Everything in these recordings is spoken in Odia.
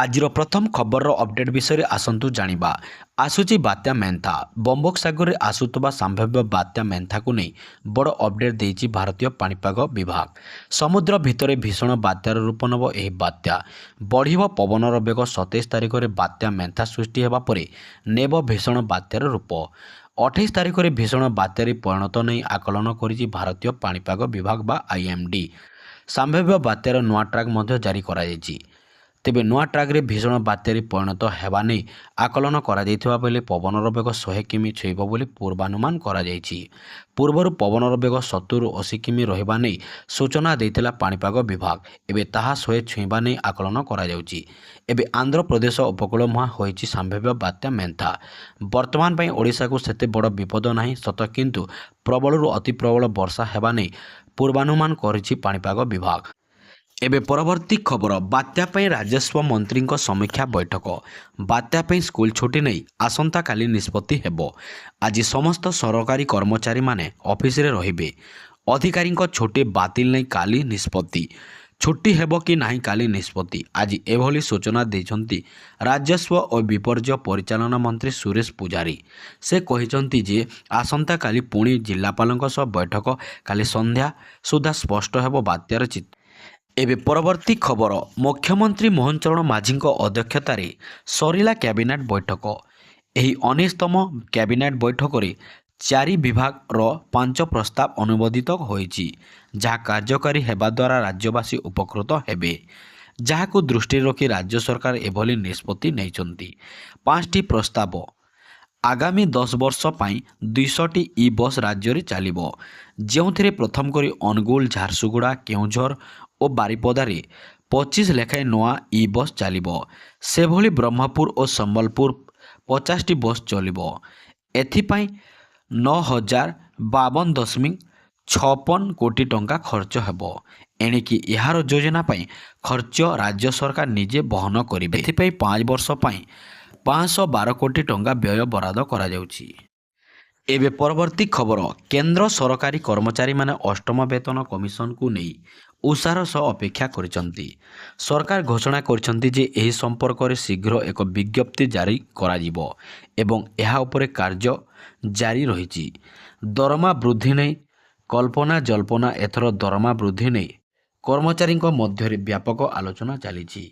ଆଜିର ପ୍ରଥମ ଖବରର ଅପଡେଟ୍ ବିଷୟରେ ଆସନ୍ତୁ ଜାଣିବା। ଆସୁଛି ବାତ୍ୟା ମେନ୍ଥା। ବଙ୍ଗୋପସାଗରରେ ଆସୁଥିବା ସମ୍ଭାବ୍ୟ ବାତ୍ୟା ମେନ୍ଥାକୁ ନେଇ ବଡ଼ ଅପଡେଟ୍ ଦେଇଛି ଭାରତୀୟ ପାଣିପାଗ ବିଭାଗ। ସମୁଦ୍ର ଭିତରେ ଭୀଷଣ ବାତ୍ୟାର ରୂପ ନେବ ଏହି ବାତ୍ୟା। ବଢ଼ିବ ପବନର ବେଗ। 27 ତାରିଖରେ ବାତ୍ୟା ମେନ୍ଥା ସୃଷ୍ଟି ହେବା ପରେ ନେବ ଭୀଷଣ ବାତ୍ୟାର ରୂପ। 28 ତାରିଖରେ ଭୀଷଣ ବାତ୍ୟାରେ ପରିଣତ ନେଇ ଆକଳନ କରିଛି ଭାରତୀୟ ପାଣିପାଗ ବିଭାଗ ବା IMD। ସମ୍ଭାବ୍ୟ ବାତ୍ୟାର ନୂଆ ଟ୍ରାକ୍ ମଧ୍ୟ ଜାରି କରାଯାଇଛି। ତେବେ ନୂଆ ଟ୍ରାକ୍ରେ ଭୀଷଣ ବାତ୍ୟାରେ ପରିଣତ ହେବା ନେଇ ଆକଳନ କରାଯାଇଥିବା ବେଳେ ପବନର ବେଗ 100 କିମି ଛୁଇଁବ ବୋଲି ପୂର୍ବାନୁମାନ କରାଯାଇଛି। ପୂର୍ବରୁ ପବନର ବେଗ 70ରୁ 80 କିମି ରହିବା ନେଇ ସୂଚନା ଦେଇଥିଲା ପାଣିପାଗ ବିଭାଗ। ଏବେ ତାହା 100 ଛୁଇଁବା ନେଇ ଆକଳନ କରାଯାଉଛି। ଏବେ ଆନ୍ଧ୍ରପ୍ରଦେଶ ଉପକୂଳ ମୁହାଁ ହୋଇଛି ସମ୍ଭାବ୍ୟ ବାତ୍ୟା ମେନ୍ଥା। ବର୍ତ୍ତମାନ ପାଇଁ ଓଡ଼ିଶାକୁ ସେତେ ବଡ଼ ବିପଦ ନାହିଁ ସତ, କିନ୍ତୁ ପ୍ରବଳରୁ ଅତି ପ୍ରବଳ ବର୍ଷା ହେବା ନେଇ ପୂର୍ବାନୁମାନ କରିଛି ପାଣିପାଗ ବିଭାଗ। ଏବେ ପରବର୍ତ୍ତୀ ଖବର, ବାତ୍ୟା ପାଇଁ ରାଜସ୍ୱ ମନ୍ତ୍ରୀଙ୍କ ସମୀକ୍ଷା ବୈଠକ। ବାତ୍ୟା ପାଇଁ ସ୍କୁଲ ଛୁଟି ନେଇ ଆସନ୍ତାକାଲି ନିଷ୍ପତ୍ତି ହେବ। ଆଜି ସମସ୍ତ ସରକାରୀ କର୍ମଚାରୀମାନେ ଅଫିସରେ ରହିବେ। ଅଧିକାରୀଙ୍କ ଛୁଟି ବାତିଲ ନେଇ କାଲି ନିଷ୍ପତ୍ତି। ଛୁଟି ହେବ କି ନାହିଁ କାଲି ନିଷ୍ପତ୍ତି। ଆଜି ଏଭଳି ସୂଚନା ଦେଇଛନ୍ତି ରାଜସ୍ୱ ଓ ବିପର୍ଯ୍ୟୟ ପରିଚାଳନା ମନ୍ତ୍ରୀ ସୁରେଶ ପୂଜାରୀ। ସେ କହିଛନ୍ତି ଯେ ଆସନ୍ତାକାଲି ପୁଣି ଜିଲ୍ଲାପାଳଙ୍କ ସହ ବୈଠକ। କାଲି ସନ୍ଧ୍ୟା ସୁଦ୍ଧା ସ୍ପଷ୍ଟ ହେବ ବାତ୍ୟାର ଚିତ୍ର। ଏବେ ପରବର୍ତ୍ତୀ ଖବର, ମୁଖ୍ୟମନ୍ତ୍ରୀ ମୋହନ ଚରଣ ମାଝୀଙ୍କ ଅଧ୍ୟକ୍ଷତାରେ ସରିଲା କ୍ୟାବିନେଟ୍ ବୈଠକ। ଏହି 19ତମ କ୍ୟାବିନେଟ୍ ବୈଠକରେ 4 ବିଭାଗର 5 ପ୍ରସ୍ତାବ ଅନୁମୋଦିତ ହୋଇଛି, ଯାହା କାର୍ଯ୍ୟକାରୀ ହେବା ଦ୍ୱାରା ରାଜ୍ୟବାସୀ ଉପକୃତ ହେବେ। ଯାହାକୁ ଦୃଷ୍ଟିରେ ରଖି ରାଜ୍ୟ ସରକାର ଏଭଳି ନିଷ୍ପତ୍ତି ନେଇଛନ୍ତି। 5ଟି ପ୍ରସ୍ତାବ। ଆଗାମୀ 10 ବର୍ଷ ପାଇଁ 200ଟି ଇ-ବସ୍ ରାଜ୍ୟରେ ଚାଲିବ, ଯେଉଁଥିରେ ପ୍ରଥମ କରି ଅନୁଗୁଳ, ଝାରସୁଗୁଡ଼ା, କେଉଁଝର ଓ ବାରିପଦାରେ 25 ଲେଖାଏଁ ନୂଆ ଇ-ବସ୍ ଚାଲିବ। ସେଭଳି ବ୍ରହ୍ମପୁର ଓ ସମ୍ବଲପୁର 50ଟି ବସ୍ ଚାଲିବ। ଏଥିପାଇଁ 9,052.56 କୋଟି ଟଙ୍କା ଖର୍ଚ୍ଚ ହେବ। ଏଣିକି ଏହାର ଯୋଜନା ପାଇଁ ଖର୍ଚ୍ଚ ରାଜ୍ୟ ସରକାର ନିଜେ ବହନ କରିବେ। ଏଥିପାଇଁ 5 ବର୍ଷ ପାଇଁ 512 କୋଟି ଟଙ୍କା ବ୍ୟୟ ବରାଦ କରାଯାଉଛି। ଏବେ ପରବର୍ତ୍ତୀ ଖବର, କେନ୍ଦ୍ର ସରକାରୀ କର୍ମଚାରୀମାନେ 8ମ ବେତନ କମିଶନକୁ ନେଇ ଉତ୍ସାହର ସହ ଅପେକ୍ଷା କରିଛନ୍ତି। ସରକାର ଘୋଷଣା କରିଛନ୍ତି ଯେ ଏହି ସମ୍ପର୍କରେ ଶୀଘ୍ର ଏକ ବିଜ୍ଞପ୍ତି ଜାରି କରାଯିବ ଏବଂ ଏହା ଉପରେ କାର୍ଯ୍ୟ ଜାରି ରହିଛି। ଦରମା ବୃଦ୍ଧି ନେଇ କଳ୍ପନା ଜଳ୍ପନା। ଏଥର ଦରମା ବୃଦ୍ଧି ନେଇ କର୍ମଚାରୀଙ୍କ ମଧ୍ୟରେ ବ୍ୟାପକ ଆଲୋଚନା ଚାଲିଛି।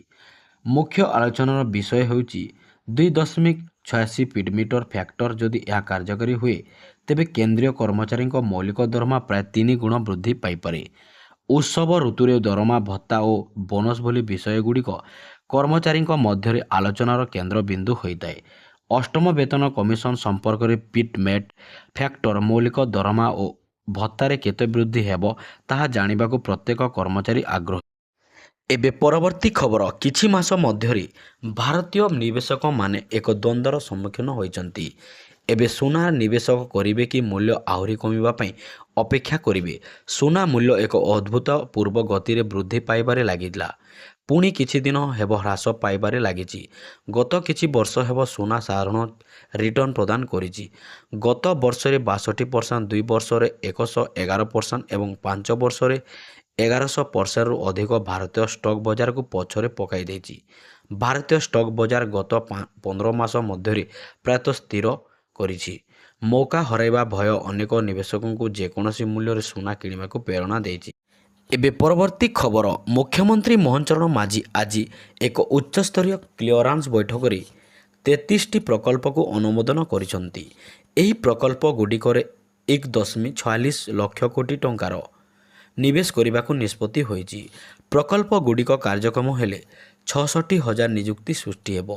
ମୁଖ୍ୟ ଆଲୋଚନାର ବିଷୟ ହେଉଛି 2.86 ପିଡମିଟର ଫ୍ୟାକ୍ଟର। ଯଦି ଏହା କାର୍ଯ୍ୟକାରୀ ହୁଏ ତେବେ କେନ୍ଦ୍ରୀୟ କର୍ମଚାରୀଙ୍କ ମୌଳିକ ଦରମା ପ୍ରାୟ 3 ଗୁଣ ବୃଦ୍ଧି ପାଇପାରେ। ଉତ୍ସବ ଋତୁରେ ଦରମା ଭତ୍ତା ଓ ବୋନସ୍ ଭଳି ବିଷୟଗୁଡ଼ିକ କର୍ମଚାରୀଙ୍କ ମଧ୍ୟରେ ଆଲୋଚନାର କେନ୍ଦ୍ରବିନ୍ଦୁ ହୋଇଥାଏ। 8ମ ବେତନ କମିଶନ ସମ୍ପର୍କରେ ପିଟ୍-ମେଟ୍ ଫ୍ୟାକ୍ଟର, ମୌଳିକ ଦରମା ଓ ଭତ୍ତାରେ କେତେ ବୃଦ୍ଧି ହେବ ତାହା ଜାଣିବାକୁ ପ୍ରତ୍ୟେକ କର୍ମଚାରୀ ଆଗ୍ରହୀ। ଏବେ ପରବର୍ତ୍ତୀ ଖବର, କିଛି ମାସ ମଧ୍ୟରେ ଭାରତୀୟ ନିବେଶକମାନେ ଏକ ଦ୍ୱନ୍ଦ୍ୱର ସମ୍ମୁଖୀନ ହୋଇଛନ୍ତି। ଏବେ ସୁନା ନିବେଶ କରିବେ କି ମୂଲ୍ୟ ଆହୁରି କମିବା ପାଇଁ ଅପେକ୍ଷା କରିବେ? ସୁନା ମୂଲ୍ୟ ଏକ ଅଭୂତପୂର୍ବ ଗତିରେ ବୃଦ୍ଧି ପାଇବାରେ ଲାଗିଥିଲା, ପୁଣି କିଛି ଦିନ ହେବ ହ୍ରାସ ପାଇବାରେ ଲାଗିଛି। ଗତ କିଛି ବର୍ଷ ହେବ ସୁନା ସାଧାରଣ ରିଟର୍ଣ୍ଣ ପ୍ରଦାନ କରିଛି। ଗତ ବର୍ଷରେ 62%, 2 ବର୍ଷରେ 111% ଏବଂ 5 ବର୍ଷରେ 1100%ରୁ ଅଧିକ ଭାରତୀୟ ଷ୍ଟକ୍ ବଜାରକୁ ପଛରେ ପକାଇ ଦେଇଛି। ଭାରତୀୟ ଷ୍ଟକ୍ ବଜାର ଗତ 15 ମାସ ମଧ୍ୟରେ ପ୍ରାୟତଃ ସ୍ଥିର କରିଛି। ମୌକା ହରାଇବା ଭୟ ଅନେକ ନିବେଶକଙ୍କୁ ଯେକୌଣସି ମୂଲ୍ୟରେ ସୁନା କିଣିବାକୁ ପ୍ରେରଣା ଦେଇଛି। ଏବେ ପରବର୍ତ୍ତୀ ଖବର, ମୁଖ୍ୟମନ୍ତ୍ରୀ ମୋହନ ଚରଣ ମାଝୀ ଆଜି ଏକ ଉଚ୍ଚସ୍ତରୀୟ କ୍ଲିୟରାନ୍ସ ବୈଠକରେ 33ଟି ପ୍ରକଳ୍ପକୁ ଅନୁମୋଦନ କରିଛନ୍ତି। ଏହି ପ୍ରକଳ୍ପଗୁଡ଼ିକରେ 1.46 ଲକ୍ଷ କୋଟି ଟଙ୍କାର ନିବେଶ କରିବାକୁ ନିଷ୍ପତ୍ତି ହୋଇଛି। ପ୍ରକଳ୍ପଗୁଡ଼ିକ କାର୍ଯ୍ୟକ୍ଷମ ହେଲେ 66,000 ନିଯୁକ୍ତି ସୃଷ୍ଟି ହେବ।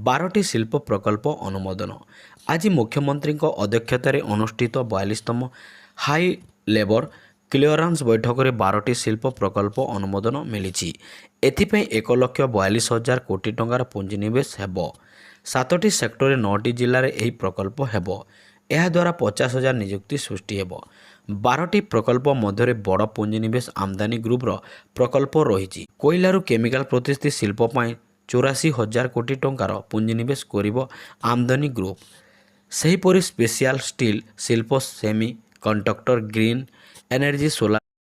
12ଟି ଶିଳ୍ପ ପ୍ରକଳ୍ପ ଅନୁମୋଦନ। ଆଜି ମୁଖ୍ୟମନ୍ତ୍ରୀଙ୍କ ଅଧ୍ୟକ୍ଷତାରେ ଅନୁଷ୍ଠିତ 42ତମ ହାଇ ଲେଭଲ କ୍ଲିୟରାନ୍ସ ବୈଠକରେ 12ଟି ଶିଳ୍ପ ପ୍ରକଳ୍ପ ଅନୁମୋଦନ ମିଳିଛି। ଏଥିପାଇଁ 1,42,000 କୋଟି ଟଙ୍କାର ପୁଞ୍ଜିନିବେଶ ହେବ। 7ଟି ସେକ୍ଟରରେ 9ଟି ଜିଲ୍ଲାରେ ଏହି ପ୍ରକଳ୍ପ ହେବ। ଏହାଦ୍ୱାରା 50,000 ନିଯୁକ୍ତି ସୃଷ୍ଟି ହେବ। 12ଟି ପ୍ରକଳ୍ପ ମଧ୍ୟରେ ବଡ଼ ପୁଞ୍ଜିନିବେଶ ଆମଦାନୀ ଗ୍ରୁପର ପ୍ରକଳ୍ପ ରହିଛି। କୋଇଲାରୁ କେମିକାଲ ପ୍ରସ୍ତୁତି ଶିଳ୍ପ ପାଇଁ 84,000 କୋଟି ଟଙ୍କାର ପୁଞ୍ଜିନିବେଶ କରିବ ଆମଦାନୀ ଗ୍ରୁପ। ସେହିପରି ସ୍ପେସିଆଲ ଷ୍ଟିଲ୍ ଶିଳ୍ପ, ସେମି କଣ୍ଡକ୍ଟର, ଗ୍ରୀନ୍ ଏନର୍ଜି, ସୋଲାର